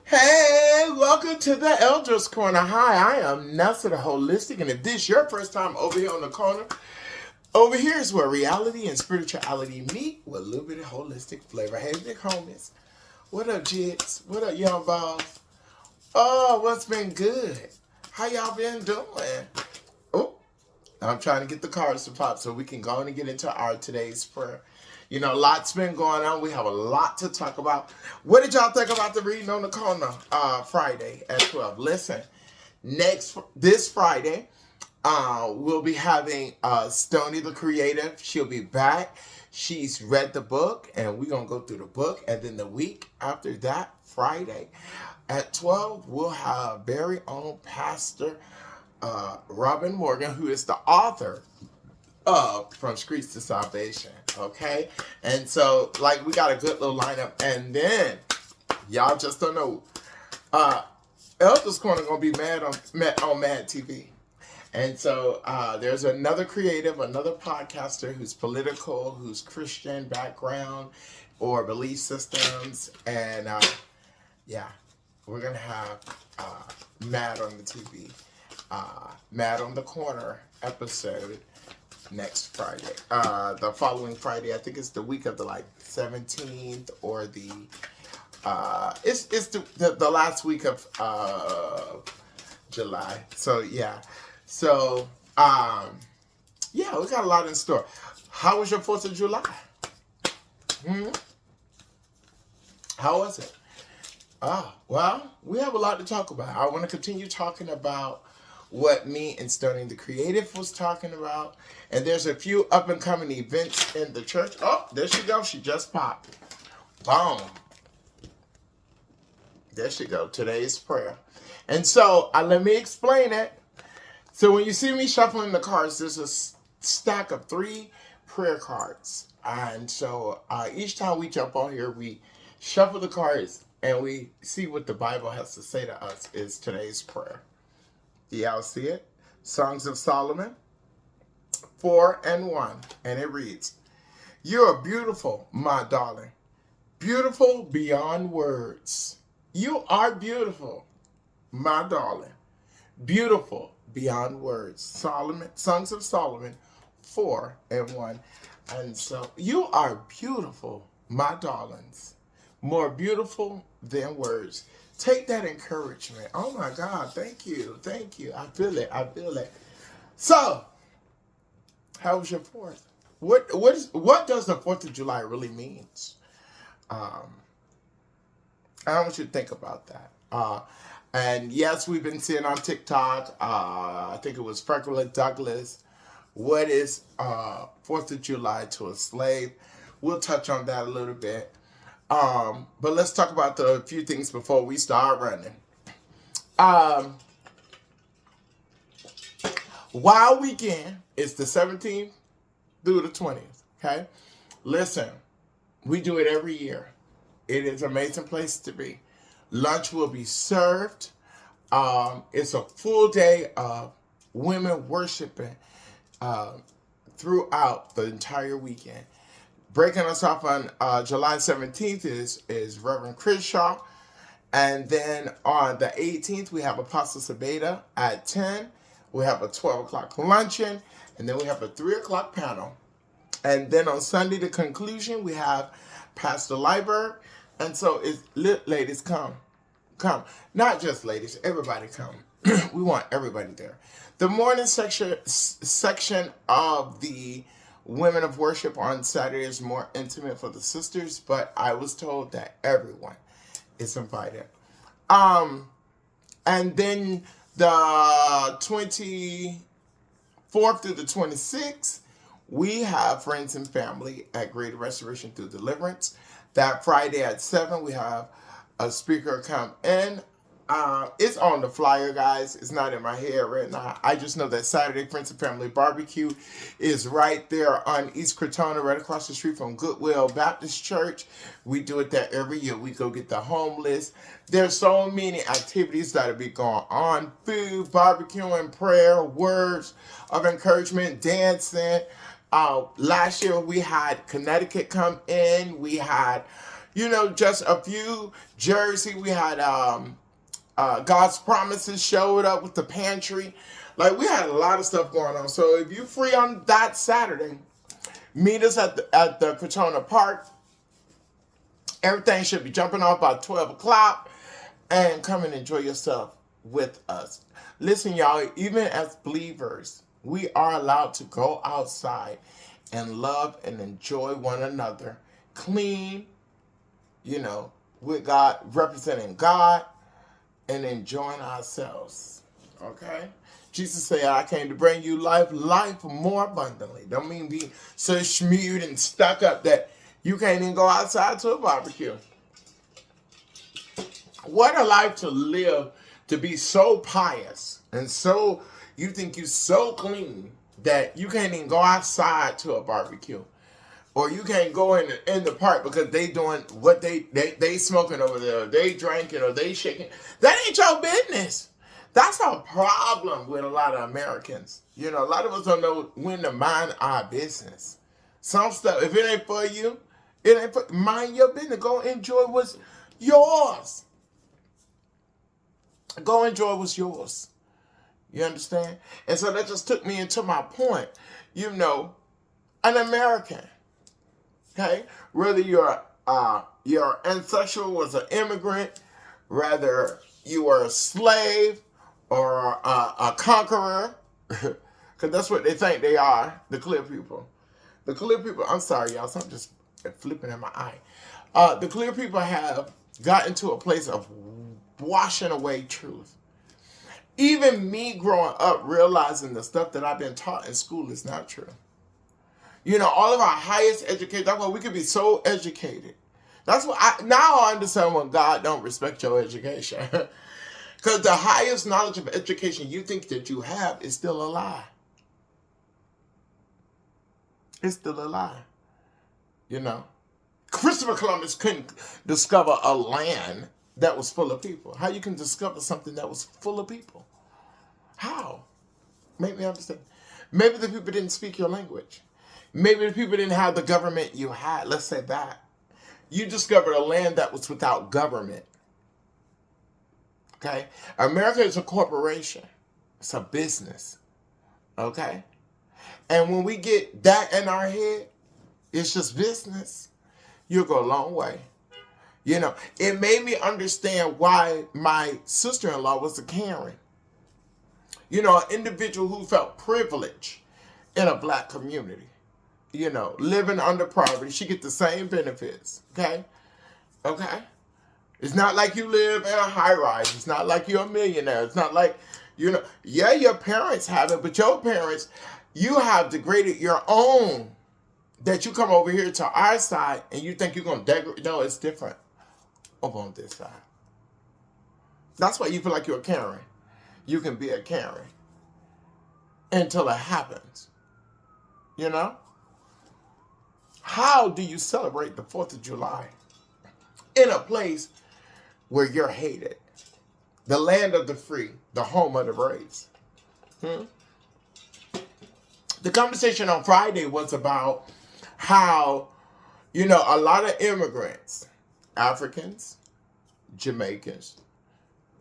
Hey, welcome to the Elders Corner. Hi, I am Nelson the Holistic, and if this is your first time over here on the corner, over here is where reality and spirituality meet with a little bit of holistic flavor. Hey, big homies. What up, Jigs? What up, young balls? Oh, what's been good? How y'all been doing? Oh, I'm trying to get the cards to pop so we can go on and get into our today's prayer. You know, lots been going on. We have a lot to talk about. What did y'all think about the reading on the corner Friday at 12? Listen, this Friday, we'll be having Stony the Creative. She'll be back. She's read the book, and we're going to go through the book. And then the week after that, Friday at 12, we'll have very own Pastor Robin Morgan, who is the author From Streets to Salvation. Okay? And so, like, we got a good little lineup. And then, y'all just don't know, Elders Corner going to be mad on Mad TV. And so there's another creative, another podcaster who's political, who's Christian background or belief systems. And yeah, we're going to have Mad on the TV, Mad on the Corner episode next Friday. The following Friday, I think it's the week of the 17th or the it's the last week of July. So yeah. So yeah, we got a lot in store. How was your 4th of July? How was it? Well, we have a lot to talk about. I want to continue talking about what me and Stoning the Creative was talking about. And there's a few up and coming events in the church. Oh, there she goes. She just popped. Boom. There she go. Today's prayer. And so let me explain it. So when you see me shuffling the cards, there's a stack of 3 prayer cards. And so each time we jump on here, we shuffle the cards and we see what the Bible has to say to us is today's prayer. Y'all see it? Songs of Solomon 4:1. And it reads, "You are beautiful, my darling. Beautiful beyond words. You are beautiful, my darling. Beautiful beyond words." Songs of Solomon 4:1. And so, you are beautiful, my darlings. More beautiful than words. Take that encouragement. Oh my God, thank you. Thank you. I feel it. So, how was your 4th? What does the 4th of July really means? I want you to think about that. And yes, we've been seeing on TikTok, I think it was Frederick Douglass, what is 4th of July to a slave? We'll touch on that a little bit. But let's talk about a few things before we start running. Wild Weekend is the 17th through the 20th, okay? Listen, we do it every year. It is an amazing place to be. Lunch will be served. It's a full day of women worshiping throughout the entire weekend. Breaking us off on July 17th is Reverend Crenshaw. And then on the 18th, we have Apostle Sabeda at 10. We have a 12 o'clock luncheon. And then we have a 3 o'clock panel. And then on Sunday, the conclusion, we have Pastor Liber. And so, ladies, come. Not just ladies, everybody come. We want everybody there. The morning section of the Women of Worship on Saturday is more intimate for the sisters, but I was told that everyone is invited. And then the 24th through the 26th, we have Friends and Family at Greater Restoration Through Deliverance. That Friday at 7, we have a speaker come in. It's on the flyer, guys. It's not in my head right now. I just know that Saturday Friends and Family Barbecue is right there on East Crotona, right across the street from Goodwill Baptist Church. We do it there every year. We go get the homeless. There's so many activities that will be going on. Food, barbecuing, prayer, words of encouragement, dancing. Last year we had Connecticut come in. We had just a few. Jersey, we had God's Promises showed up with the pantry. Like, we had a lot of stuff going on. So if you're free on that Saturday, meet us at the Crotona Park. Everything should be jumping off by 12 o'clock. And come and enjoy yourself with us. Listen, y'all, even as believers, we are allowed to go outside and love and enjoy one another. Clean, with God, representing God, and enjoying ourselves. Okay? Jesus said, I came to bring you life more abundantly. Don't mean be so smeared and stuck up that you can't even go outside to a barbecue. What a life to live, to be so pious and so, you think you're so clean that you can't even go outside to a barbecue. Or you can't go in the park because they doing what they smoking over there, they drinking or they shaking. That ain't your business. That's a problem with a lot of Americans. A lot of us don't know when to mind our business. Some stuff, if it ain't for you, it ain't for, mind your business. Go enjoy what's yours. Go enjoy what's yours. You understand? And so that just took me into my point. An American, okay? Whether your ancestor was an immigrant, whether you were a slave or a conqueror, because that's what they think they are, the clear people. The clear people, I'm sorry, y'all, something just flipping in my eye. The clear people have gotten to a place of washing away truth. Even me growing up realizing the stuff that I've been taught in school is not true. All of our highest education, that's why we could be so educated. That's what now I understand when God don't respect your education. Because the highest knowledge of education you think that you have is still a lie. It's still a lie. Christopher Columbus couldn't discover a land that was full of people. How you can discover something that was full of people? How? Make me understand. Maybe the people didn't speak your language. Maybe the people didn't have the government you had. Let's say that. You discovered a land that was without government. Okay? America is a corporation. It's a business. Okay? And when we get that in our head, it's just business, you'll go a long way. It made me understand why my sister-in-law was a Karen. An individual who felt privileged in a black community. Living under poverty. She get the same benefits. Okay? Okay? It's not like you live in a high-rise. It's not like you're a millionaire. It's not like, yeah, your parents have it, but your parents, you have degraded your own. That you come over here to our side and you think you're going to degrade. No, it's different. Over on this side. That's why you feel like you're a Karen. You can be a Karen until it happens. How do you celebrate the 4th of July in a place where you're hated? The land of the free, the home of the brave. The conversation on Friday was about how, a lot of immigrants, Africans, Jamaicans,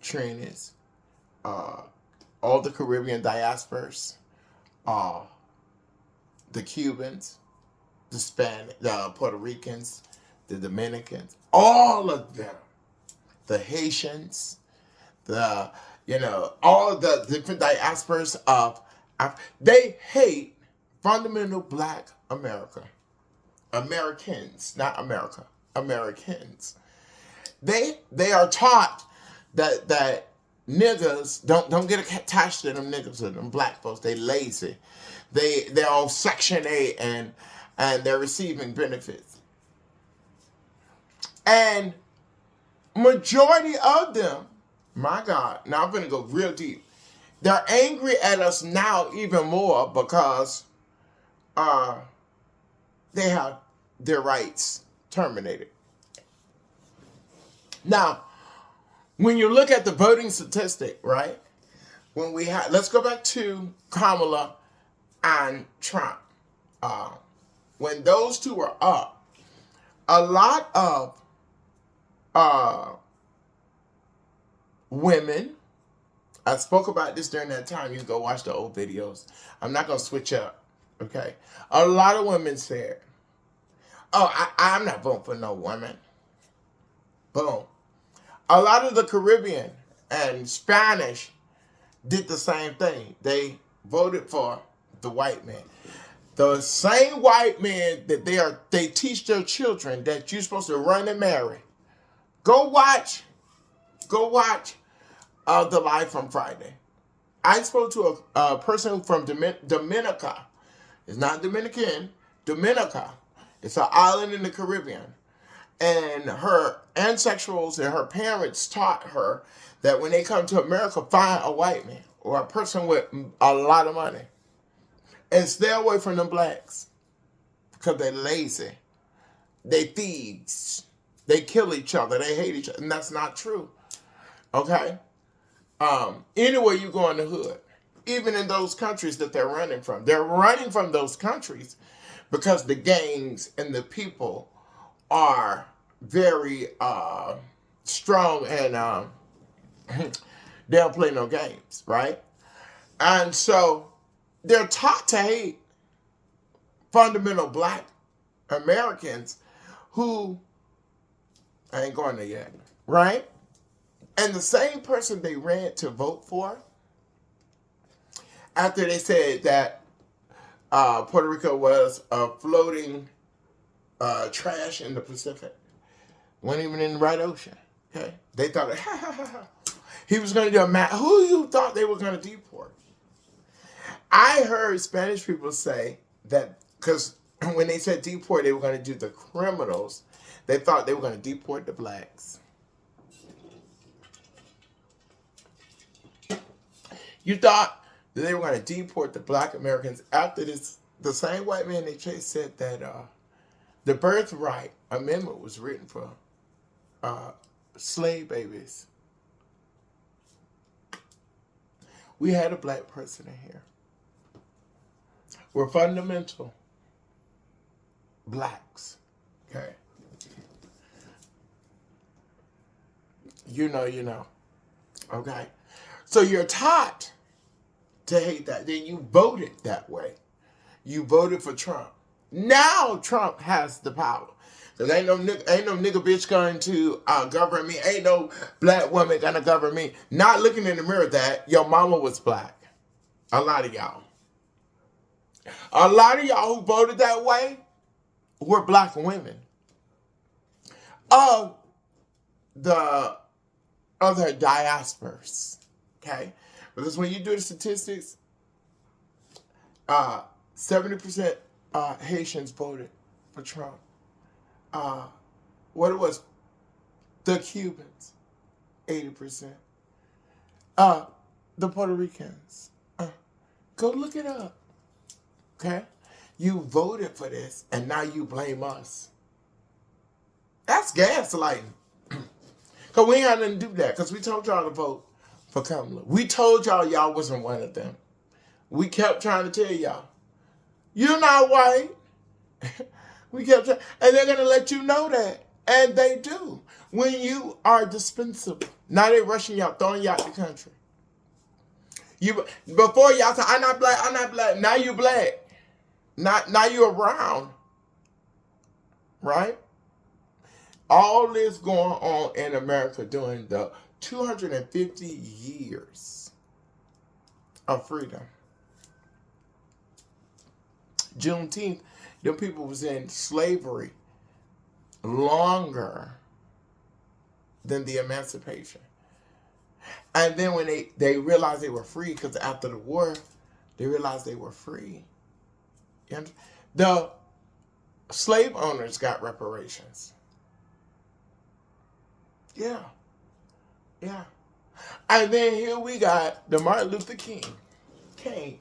Trinis, all the Caribbean diasporas, the Cubans, the Spanish, the Puerto Ricans, the Dominicans, all of them, the Haitians, all of the different diasporas of they hate fundamental black America. Americans, not America. Americans. They are taught that niggas don't get attached to them niggas or them black folks. They lazy. They're on Section 8 and they're receiving benefits. And majority of them, my God, now I'm gonna go real deep. They're angry at us now even more because they have their rights terminated. Now, when you look at the voting statistic, right? When we had, let's go back to Kamala and Trump. When those two were up, a lot of uh, women. I spoke about this during that time. You can go watch the old videos. I'm not going to switch up. Okay. A lot of women said, oh, I'm not voting for no woman. Boom. A lot of the Caribbean and Spanish did the same thing. They voted for the white man. The same white men that they teach their children that you're supposed to run and marry. Go watch The Live from Friday. I spoke to a person from Dominica. It's not Dominican, Dominica. It's an island in the Caribbean. And her ancestors and her parents taught her that when they come to America, find a white man or a person with a lot of money. And stay away from them blacks. Because they're lazy. They thieves. They kill each other. They hate each other. And that's not true. Okay? Anywhere you go in the hood, even in those countries that they're running from those countries because the gangs and the people are very strong and they don't play no games, right? And so they're taught to hate fundamental black Americans who, I ain't going there yet, right? And the same person they ran to vote for, after they said that Puerto Rico was a floating trash in the Pacific, wasn't even in the right ocean, okay? They thought, he was going to do a map. Who you thought they were going to deport? I heard Spanish people say that, because when they said deport, they were going to do the criminals. They thought they were going to deport the blacks. You thought that they were going to deport the black Americans after this. The same white man they chased said that the birthright amendment was written for slave babies. We had a black president here. We're fundamental blacks. Okay. You know. Okay. So you're taught to hate that. Then you voted that way. You voted for Trump. Now Trump has the power. Because ain't no nigga bitch going to govern me. Ain't no black woman going to govern me. Not looking in the mirror that your mama was black. A lot of y'all. A lot of y'all who voted that way were black women. Of the other diasporas. Okay? Because when you do the statistics, 70% Haitians voted for Trump. What it was, the Cubans, 80%. The Puerto Ricans. Go look it up. Okay? You voted for this, and now you blame us. That's gaslighting. Because we ain't had nothing to do with that, because we told y'all to vote for Kamala. We told y'all wasn't one of them. We kept trying to tell y'all, you're not white. We kept trying, and they're going to let you know that. And they do. When you are dispensable. Now they rushing y'all, throwing you out the country. Before y'all said, I'm not black. Now you black. Now you're brown. Right? All this going on in America during the 250 years of freedom. Juneteenth, them people was in slavery longer than the emancipation. And then when they realized they were free, because after the war, they realized they were free. The slave owners got reparations. Yeah. And then here we got the Martin Luther King came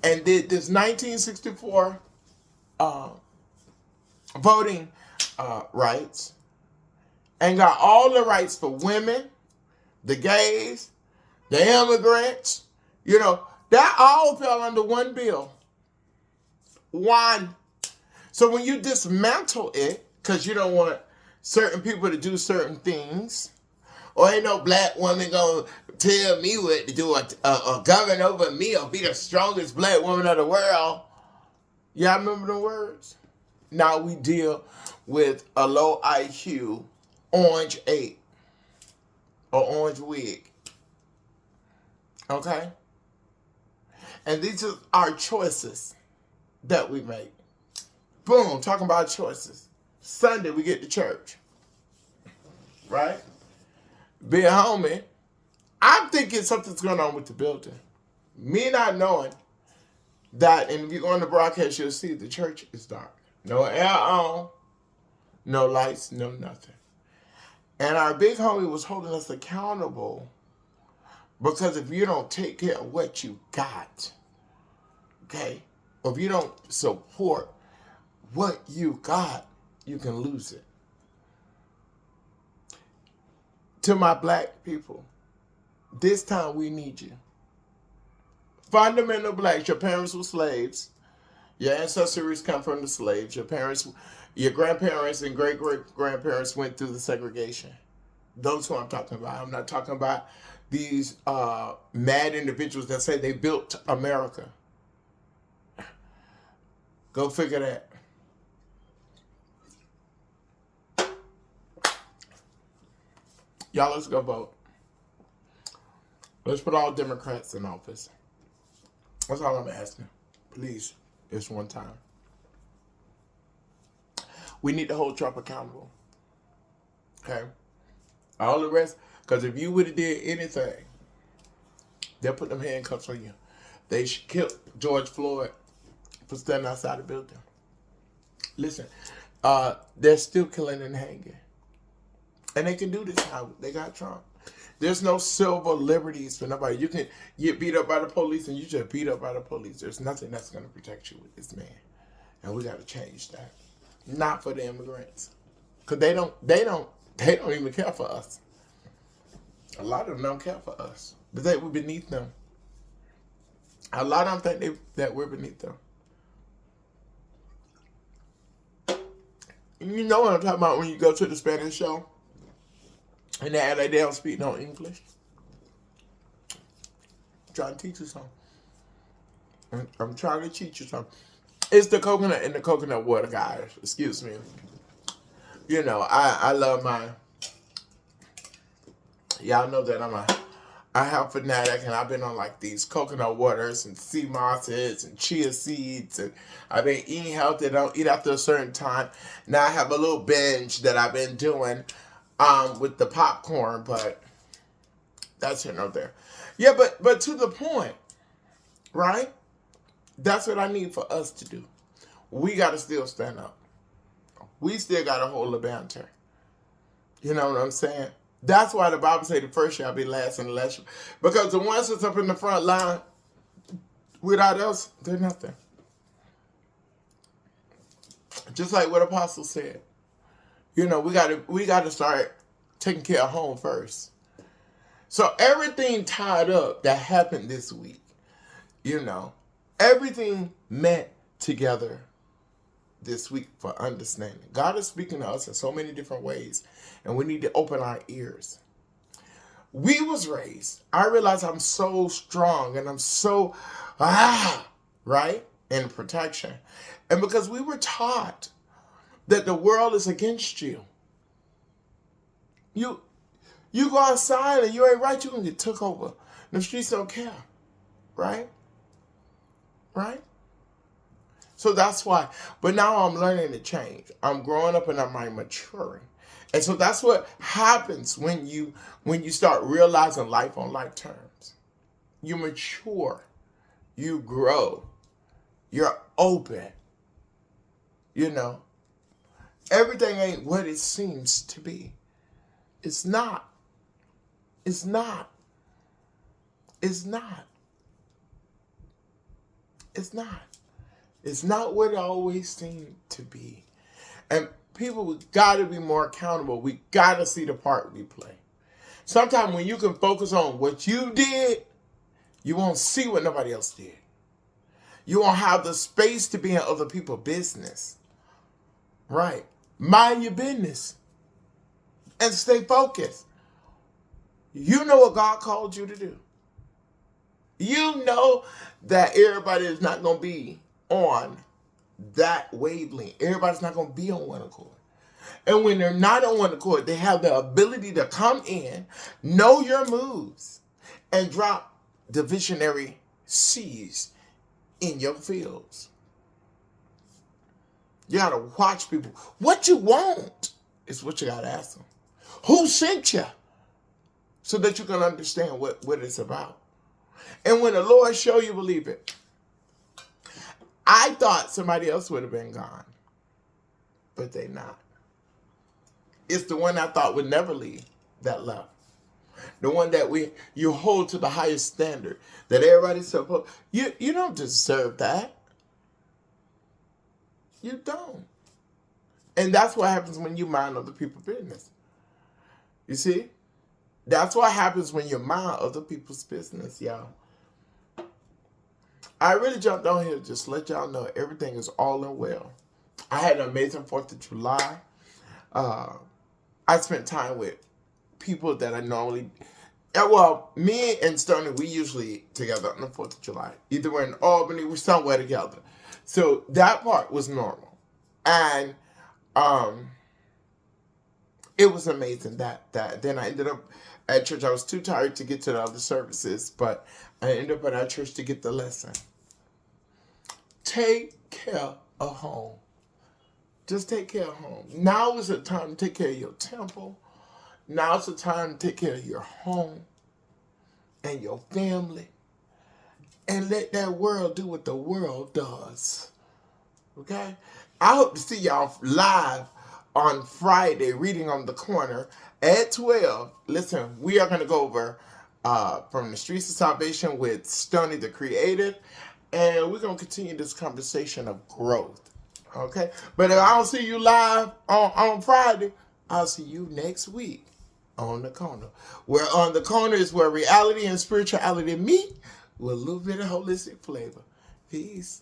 and did this 1964 voting rights and got all the rights for women, the gays, the immigrants. That all fell under one bill. One. So when you dismantle it, because you don't want certain people to do certain things. Or ain't no black woman gonna tell me what to do or govern over me or be the strongest black woman of the world. Y'all remember the words? Now we deal with a low IQ orange 8 or orange wig. Okay? And these are our choices that we make. Boom, talking about choices. Sunday we get to church. Right? Being homie, I'm thinking something's going on with the building. Me not knowing that, and if you go on the broadcast, you'll see the church is dark. No air on, no lights, no nothing. And our big homie was holding us accountable because if you don't take care of what you got, okay, or if you don't support what you got, you can lose it. To my black people, this time we need you. Fundamental blacks, your parents were slaves. Your ancestors come from the slaves. Your parents, your grandparents and great-great-grandparents went through the segregation. Those who I'm talking about. I'm not talking about these mad individuals that say they built America. Go figure that. Y'all, let's go vote. Let's put all Democrats in office. That's all I'm asking. Please, it's one time. We need to hold Trump accountable. Okay? All the rest, because if you would have did anything, they'll put them handcuffs on you. They killed George Floyd for standing outside the building. Listen, they're still killing and hanging. And they can do this now. They got Trump. There's no civil liberties for nobody. You can get beat up by the police and you just beat up by the police. There's nothing that's going to protect you with this man. And we got to change that. Not for the immigrants. Because they don't even care for us. A lot of them don't care for us. But they we're beneath them. A lot of them think that we're beneath them. You know what I'm talking about when you go to the Spanish show? And they act like they don't speak no English. I'm trying to teach you something. I'm trying to teach you something. It's the coconut and the coconut water, guys. Excuse me. You know, I love my... Y'all know that I'm a health fanatic, and I've been on like these coconut waters and sea mosses and chia seeds, and I've been eating healthy. I don't eat after a certain time. Now I have a little binge that I've been doing with the popcorn, but that's here nor there. Yeah, but to the point, right? That's what I need for us to do. We got to still stand up. We still got to hold the banter. You know what I'm saying? That's why the Bible say the first shall be last and the last. Because the ones that's up in the front line, without us, they're nothing. Just like what Apostle said. You know, we gotta start taking care of home first. So everything tied up that happened this week, you know, everything met together this week for understanding. God is speaking to us in so many different ways, and we need to open our ears. We was raised. I realize I'm so strong and I'm so, right? In protection. And because we were taught that the world is against you. You go outside and you ain't right, you can get took over. The streets don't care. Right? Right? So that's why. But now I'm learning to change. I'm growing up and I'm maturing. And so that's what happens when you start realizing life on life terms. You mature. You grow. You're open. You know. Everything ain't what it seems to be. It's not. It's not. It's not. It's not. It's not what it always seemed to be. And people, we got to be more accountable. We got to see the part we play. Sometimes when you can focus on what you did, you won't see what nobody else did. You won't have the space to be in other people's business. Right. Mind your business. and stay focused. You know what God called you to do. You know that everybody is not going to be on that wavelength. Everybody's not going to be on one accord. And when they're not on one accord, they have the ability to come in, know your moves, and drop the visionary seeds in your fields. You got to watch people. What you want is what you got to ask them. Who sent you? So that you can understand what it's about. And when the Lord show you, believe it. I thought somebody else would have been gone, but they not. It's the one I thought would never leave that left. The one that you hold to the highest standard. That everybody's supposed. You don't deserve that. You don't. And that's what happens when you mind other people's business. You see? That's what happens when you mind other people's business, y'all. I really jumped on here just to let y'all know everything is all in well. I had an amazing 4th of July. I spent time with people that I normally... Well, me and Stoney, we usually together on the 4th of July. Either we're in Albany, we're somewhere together. So that part was normal. And it was amazing that then I ended up at church. I was too tired to get to the other services, but I ended up at our church to get the lesson. Take care of home. Just take care of home. Now is the time to take care of your temple. Now is the time to take care of your home and your family. And let that world do what the world does. Okay? I hope to see y'all live on Friday, Reading on the Corner at 12. Listen, we are going to go over From the Streets of Salvation with Stoney the Creative. And we're going to continue this conversation of growth. Okay? But if I don't see you live on Friday, I'll see you next week on the corner. Where on the corner is where reality and spirituality meet with a little bit of holistic flavor. Peace.